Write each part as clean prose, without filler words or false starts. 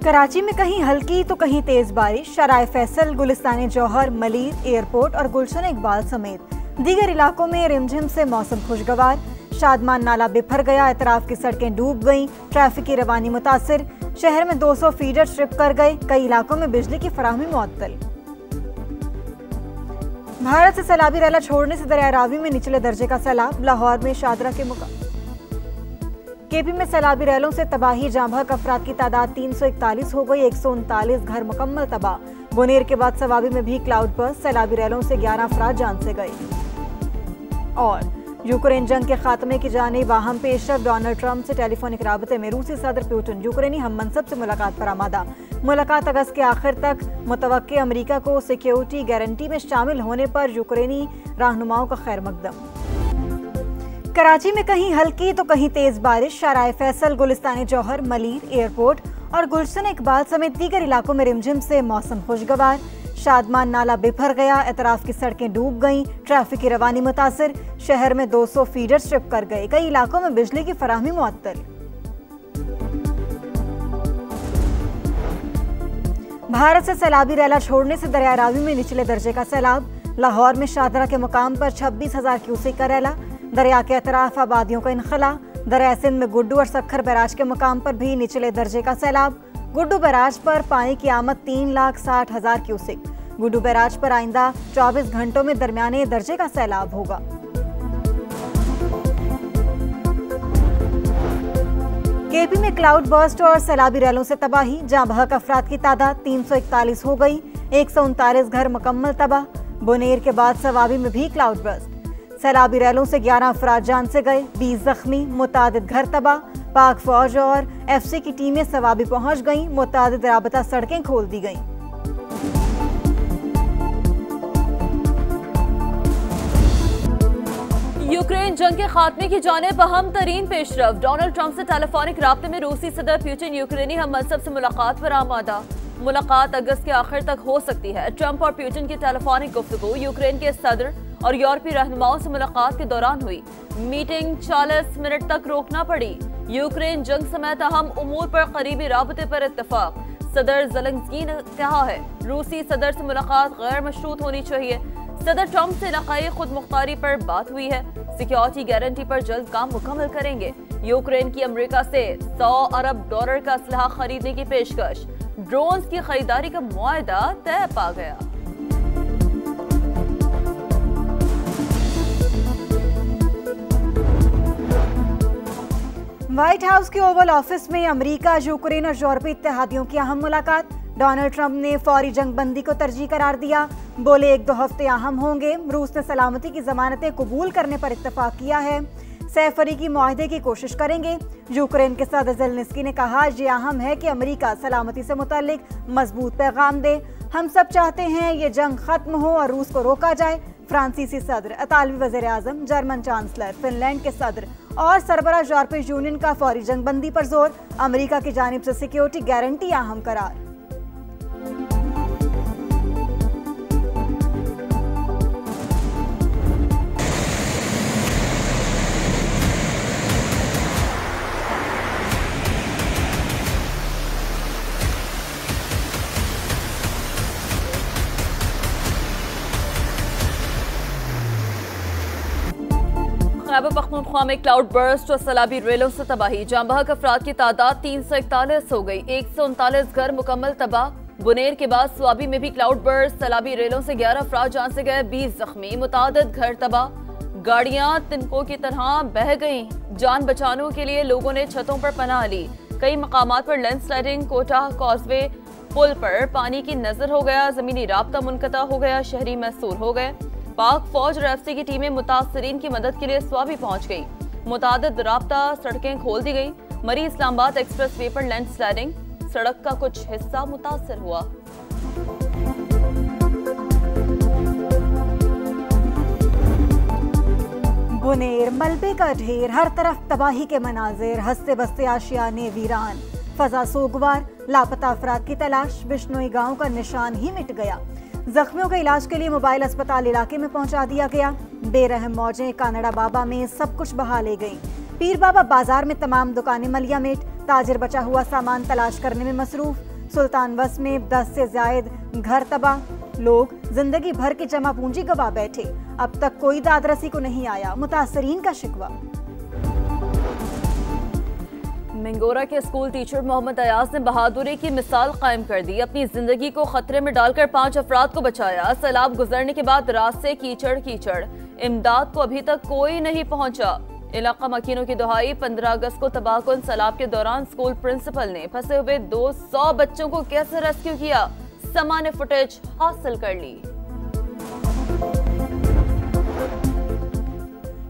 कराची में कहीं हल्की तो कहीं तेज बारिश। शराय फैसल, गुलिस्तान जौहर, मलीर एयरपोर्ट और गुलशन इकबाल समेत दीगर इलाकों में रिमझिम से मौसम खुशगवार। शादमान नाला बिफर गया, एतराफ की सड़कें डूब गईं, ट्रैफिक की रवानी मुतासिर। शहर में 200 फीडर स्ट्रिप कर गए, कई इलाकों में बिजली की फराहमी मुअत्तल। भारत से सैलाबी रैला छोड़ने से दरिया रावी में निचले दर्जे का सैलाब। लाहौर में शादरा के केपी में सैलाबी रैलों से तबाही, जाँ बहक अफराद की तादाद 341 हो गई, 139 घर मुकम्मल तबाह। बुनेर के बाद सवाबी में भी क्लाउड बर्स्ट, सैलाबी रैलों से 11 अफराद जान से गए। और यूक्रेन जंग के खात्मे की जानिब अहम पेशरफ, डोनाल्ड ट्रंप से टेलीफोनिक राबते में रूसी सदर पुतिन यूक्रेनी हम मनसब से मुलाकात पर आमादा। मुलाकात अगस्त के आखिर तक मुतवक्के। अमरीका को सिक्योरिटी गारंटी में शामिल होने पर यूक्रेनी रहनुमाओं का खैर मकदम। कराची में कहीं हल्की तो कहीं तेज बारिश। शराय फैसल, गुलिस्तान जौहर, मलीर एयरपोर्ट और गुलशन इकबाल समेत दीगर इलाकों में रिमझिम से मौसम खुशगवार। शादमान नाला बिफर गया, एतराफ की सड़कें डूब गईं, ट्रैफिक की रवानी मुतासिर। शहर में 200 फीडर स्ट्रिप कर गए, कई इलाकों में बिजली की फराहमी मुअत्तल। भारत से सैलाबी रैला छोड़ने से दरिया रावी में निचले दर्जे का सैलाब। लाहौर में शादरा के मुकाम पर 26,000 क्यूसेक का रैला। दरिया के अतराफ आबादियों का इनखला। दरिया सिंध में गुड्डू और सखर बैराज के मुकाम पर भी निचले दर्जे का सैलाब। गुड्डू बैराज पर पानी की आमद 3,60,000 क्यूसेक। गुड्डू बैराज पर आइंदा 24 घंटों में दरमियाने दर्जे का सैलाब होगा। केपी में क्लाउड बर्स्ट और सैलाबी रैलों से तबाही, जाँ बहक अफराद की तादाद 341 हो गई, 139 घर मुकम्मल तबाह। बुनेर के बाद सवाबी में भी क्लाउड बर्स्ट, सैलाबी रैलों से 11 अफराद जान से गए, 20 जख्मी, मुतादिद घर तबाह। पाक फौज और एफसी की टीमें सवाबी पहुंच गईं, मुतादिद राबता सड़कें खोल दी गईं। यूक्रेन जंग के खात्मे की जानिब अहम तरीन पेशरफ। डोनाल्ड ट्रंप से टेलीफोनिक राब्ते में रूसी सदर पुतिन यूक्रेनी हम मनसब से मुलाकात पर आमादा। मुलाकात अगस्त के आखिर तक हो सकती है। ट्रंप और पुतिन की टेलीफोनिक गुफ्तगू यूक्रेन के सदर और यूरोपीय रहनुमाओं से मुलाकात के दौरान हुई। मीटिंग 40 मिनट तक रोकना पड़ी। यूक्रेन जंग समेत अहम उमूर पर करीबी राबते पर इत्तफाक। सदर ज़ेलेंस्की ने कहा है रूसी सदर से मुलाकात गैर मशरूत होनी चाहिए। सदर ट्रंप से इलाकाई खुद मुख्तारी पर बात हुई है। सिक्योरिटी गारंटी पर जल्द काम मुकम्मल करेंगे। यूक्रेन की अमेरिका से $100 अरब का असलहा खरीदने की पेशकश। ड्रोन्स की खरीदारी का मुआहदा तय पा गया। व्हाइट हाउस के ओवल ऑफिस में अमेरिका, यूक्रेन और यूरोपीय इत्तेहादियों की अहम मुलाकात। डोनाल्ड ट्रंप ने फौरी जंग बंदी को तरजीह करार दिया। बोले 1-2 हफ्ते अहम होंगे। रूस ने सलामती की जमानतें कबूल करने पर इत्तफाक किया है। सैफरीकी मुआहदे की कोशिश करेंगे। यूक्रेन के सदर ज़ेलेंस्की ने कहा ये अहम है कि अमेरिका सलामती से मुताल्लिक मजबूत पैगाम दे। हम सब चाहते हैं ये जंग खत्म हो और रूस को रोका जाए। फ्रांसीसी सदर, इतालवी वज़ीर आज़म, जर्मन चांसलर, फिनलैंड के सदर और सरबराह यूरोपीय यूनियन का फौरी जंग बंदी पर जोर। अमेरिका की जानिब से सिक्योरिटी गारंटी अहम करार। खैबर पख्तूनख्वा में क्लाउड बर्स्ट और सैलाबी रेलों से तबाही, जाँ बहक अफराद की तादाद 341 हो गई, 139 घर मुकम्मल तबाह। बुनेर के बाद स्वाबी में भी क्लाउड बर्स्ट, सैलाबी रेलों से 11 अफराद जान से गए, 20 जख्मी, मुतादिद घर तबाह। गाड़ियां तिनकों की तरह बह गईं। जान बचाने के लिए लोगों ने छतों पर पनाह ली। कई मकामात पर लैंडस्लाइडिंग, कोटा कॉजवे पुल पर पानी की नजर हो गया, जमीनी राब्ता मुनक़ता हो गया, शहरी महसूर हो गए। पाक फौज और एफसी की टीमें मुतासरीन की मदद के लिए स्वाबी पहुंच गई। मुतादिद राब्ता सड़कें खोल दी गई। मरी इस्लामाबाद एक्सप्रेस वे पर लैंडस्लाइडिंग, सड़क का कुछ हिस्सा मुतासर हुआ। बुनेर मलबे का ढेर, हर तरफ तबाही के मनाजिर, हंसते बसते आशियाने वीरान, फजा सोगवार, लापता अफराद की तलाश। बिश्नोई गांव का निशान ही मिट गया। जख्मियों के इलाज के लिए मोबाइल अस्पताल इलाके में पहुंचा दिया गया। बेरहम मौजें कानड़ा बाबा में सब कुछ बहा ले गईं। पीर बाबा बाजार में तमाम दुकानें मलिया मेट, ताजिर बचा हुआ सामान तलाश करने में मसरूफ। सुल्तानबस्त में 10 से ज्यादा घर तबाह, लोग जिंदगी भर की जमा पूंजी गवा बैठे, अब तक कोई दादरसी को नहीं आया, मुतासरीन का शिकवा। मिंगोरा के स्कूल टीचर मोहम्मद अयाज ने बहादुरी की मिसाल कायम कर दी। अपनी जिंदगी को खतरे में डालकर 5 अफराद को बचाया। सैलाब गुजरने के बाद रास्ते कीचड़, इमदाद को अभी तक कोई नहीं पहुंचा। इलाका मकीनों की दुहाई। 15 अगस्त को तबाहकुन सैलाब के दौरान स्कूल प्रिंसिपल ने फंसे हुए 200 बच्चों को कैसे रेस्क्यू किया, सामान्य फुटेज हासिल कर ली।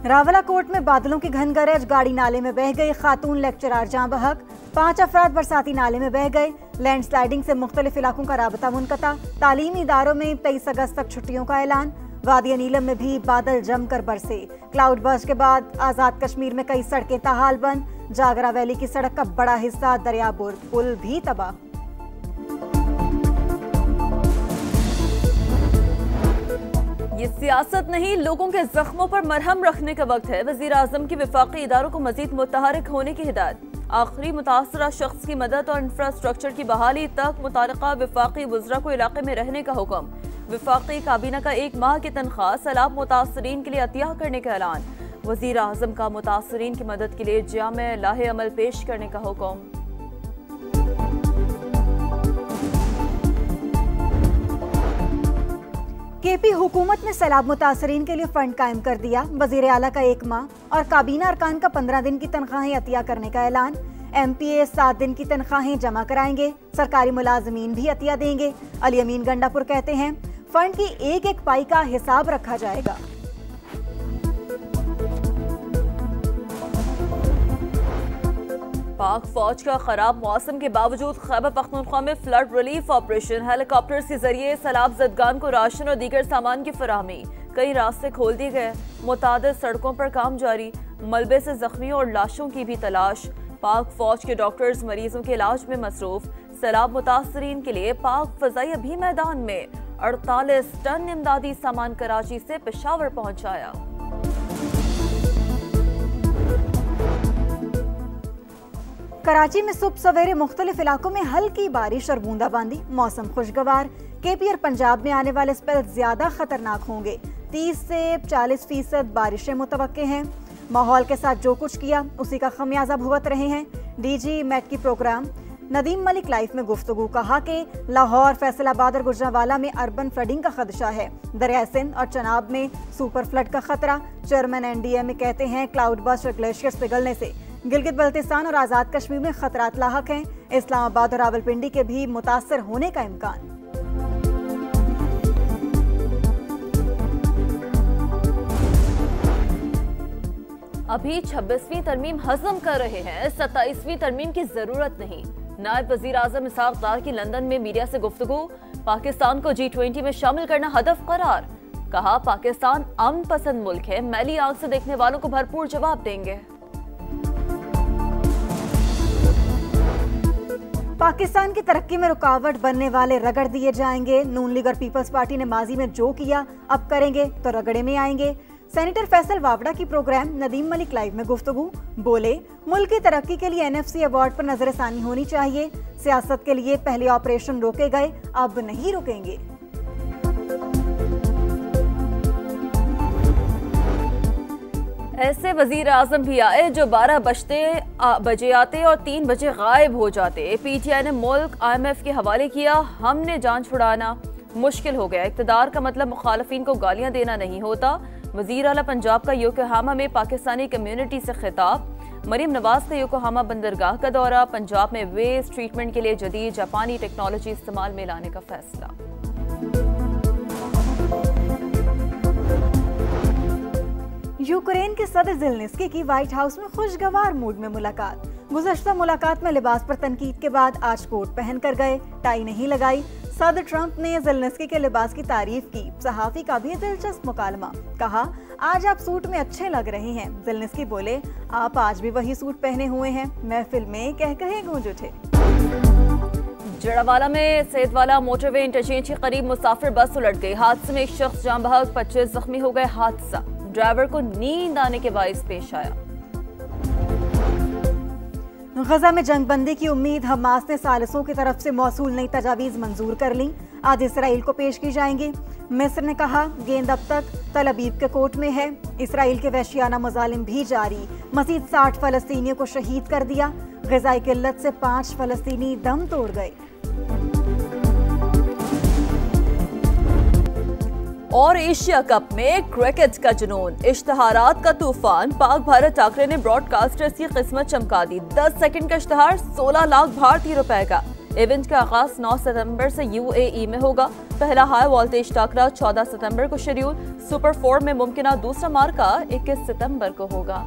रावलाकोट में बादलों की घन गरज, गाड़ी नाले में बह गई, खातून लेक्चरर जाँ बहक, 5 अफराद बरसाती नाले में बह गए। लैंडस्लाइडिंग से मुख्तलिफ इलाकों का राबता मुनक़ता। तालीमी इदारों में 23 अगस्त तक छुट्टियों का ऐलान। वादिया नीलम में भी बादल जमकर बरसे। क्लाउड बर्स्ट के बाद आजाद कश्मीर में कई सड़कें ताहाल बंद। जागरा वैली की सड़क का बड़ा हिस्सा दरिया बुर्द पुल भी तबाह। ये सियासत नहीं, लोगों के जख्मों पर मरहम रखने का वक्त है। वजीर आजम की विफाकी इदारों को मजीद मुतहरिक होने की हिदायत। आखिरी मुतासरा शख्स की मदद और इंफ्रास्ट्रक्चर की बहाली तक मुतालिका विफाकी वज़रा को इलाके में रहने का हुक्म। विफाकी काबीना का 1 माह की तनख्वाह सैलाब मुतासरीन के लिए अतिया करने का ऐलान। वजीर आजम का मुतासरीन की मदद के लिए जामे लाहे अमल पेश करने का हुक्म। केपी हुकूमत ने सैलाब मुतासरीन के लिए फंड कायम कर दिया। वजीर आला का 1 माह और काबीना अरकान का 15 दिन की तनख्वाहें अतिया करने का ऐलान। MPA 7 दिन की तनख्वाहें जमा कराएंगे। सरकारी मुलाजमीन भी अतिया देंगे। अली अमीन गंडापुर कहते हैं फंड की एक पाई का हिसाब रखा जाएगा। पाक फौज का खराब मौसम के बावजूद खैबर पख्तूनख्वा में फ्लड रिलीफ ऑपरेशन। हेलीकॉप्टर के जरिए सैलाब ज़दगान को राशन और दीगर सामान की फराहमी। कई रास्ते खोल दिए गए। मुतादिद सड़कों पर काम जारी। मलबे से जख्मियों और लाशों की भी तलाश। पाक फौज के डॉक्टर्स मरीजों के इलाज में मसरूफ। सैलाब मुतासरीन के लिए पाक फजाइया भी मैदान में। 48 टन इमदादी सामान कराची से पेशावर पहुंचाया। कराची में सुबह सवेरे मुख्तलिफ इलाकों में हल्की बारिश और बूंदाबांदी। मौसम खुशगवार। केपी और पंजाब में आने वाले स्पेल ज्यादा खतरनाक होंगे। 30 से 40% बारिशें मुतवक्के हैं। माहौल के साथ जो कुछ किया उसी का खमियाजा भुगत रहे हैं। DG मेट की प्रोग्राम नदीम मलिक लाइफ में गुफ्तगू। कहा कि लाहौर, फैसलाबाद और गुजरांवाला में अर्बन फ्लडिंग का खदशा है। दरिया सिंध और चनाब में सुपर फ्लड का खतरा। चेयरमैन NDMA कहते हैं क्लाउड बर्स्ट और ग्लेशियर्स पिघलने से गिलगित बल्तिस्तान और आजाद कश्मीर में खतरात लाहक हैं। इस्लामाबाद और रावलपिंडी के भी मुतासर होने का इम्कान। अभी 26वीं तरमीम हजम कर रहे हैं, 27वीं तरमीम की जरूरत नहीं। नायब वजीर आजम इसहाक डार की लंदन में मीडिया से गुफ्तगू। पाकिस्तान को G20 में शामिल करना हदफ करार। कहा पाकिस्तान अमन पसंद मुल्क है, मैली आंख से देखने वालों को भरपूर जवाब देंगे। पाकिस्तान की तरक्की में रुकावट बनने वाले रगड़ दिए जाएंगे। नून लीग और पीपल्स पार्टी ने माजी में जो किया अब करेंगे तो रगड़े में आएंगे। सेनेटर फैसल वावड़ा की प्रोग्राम नदीम मलिक लाइव में गुफ्तगू। बोले मुल्क की तरक्की के लिए NFC अवार्ड पर नजरसानी होनी चाहिए। सियासत के लिए पहले ऑपरेशन रोके गए, अब नहीं रुकेंगे। ऐसे वजीर आजम भी आए जो 12 बजे आते और 3 बजे गायब हो जाते। PTI ने मुल्क IMF के हवाले किया। हमने जान छुड़ाना मुश्किल हो गया। इक़्तिदार का मतलब मुखालफिन को गालियां देना नहीं होता। वजीर आला पंजाब का योकोहामा में पाकिस्तानी कम्युनिटी से खिताब। मरीम नवाज का योकोहामा बंदरगाह का दौरा। पंजाब में वेस्ट ट्रीटमेंट के लिए जदीद जापानी टेक्नोलॉजी इस्तेमाल में लाने का फैसला। यूक्रेन के सदर ज़ेलेंस्की की व्हाइट हाउस में खुशगवार मूड में मुलाकात। गुज़श्ता मुलाकात में लिबास पर तनकीद के बाद आज कोट पहन कर गए, टाई नहीं लगाई। सदर ट्रंप ने ज़ेलेंस्की के लिबास की तारीफ की। सहाफ़ी का भी दिलचस्प मुकालमा। कहा आज आप सूट में अच्छे लग रहे हैं। ज़ेलेंस्की बोले आप आज भी वही सूट पहने हुए हैं। महफिल में कह गूंज उठे। जड़ावाला में सैदवाला मोटरवे इंटरचेंज के करीब मुसाफिर बस उलट गई। हादसे में एक शख्स जान बहक, 25 जख्मी हो गए। हादसा ड्राइवर को नींद आने के बाइस पेश आया। गजा में जंगबंदी की उम्मीद, हमास ने सालिसों की तरफ से मौसूल नई तजावीज़ मंजूर कर ली, आज इसराइल को पेश की जाएंगी। मिस्र ने कहा गेंद अब तक तल अबीब के कोर्ट में है। इसराइल के वहशियाना मजालिम भी जारी, मजीद 60 फलस्तीनियों को शहीद कर दिया। ग़िज़ाई किल्लत से 5 फलस्तीनी दम तोड़ गए। और एशिया कप में क्रिकेट का जुनून, इश्तहारात का तूफान, पाक भारत टाकरे ने ब्रॉडकास्टर्स की किस्मत चमका दी। 10 सेकंड का इश्तहार 16 लाख भारतीय रुपए का। इवेंट का आगाज 9 सितंबर से UAE में होगा। पहला हाई वोल्टेज टाकरा 14 सितंबर को शेड्यूल। सुपर 4 में मुमकिन दूसरा मार्का 21 सितंबर को होगा।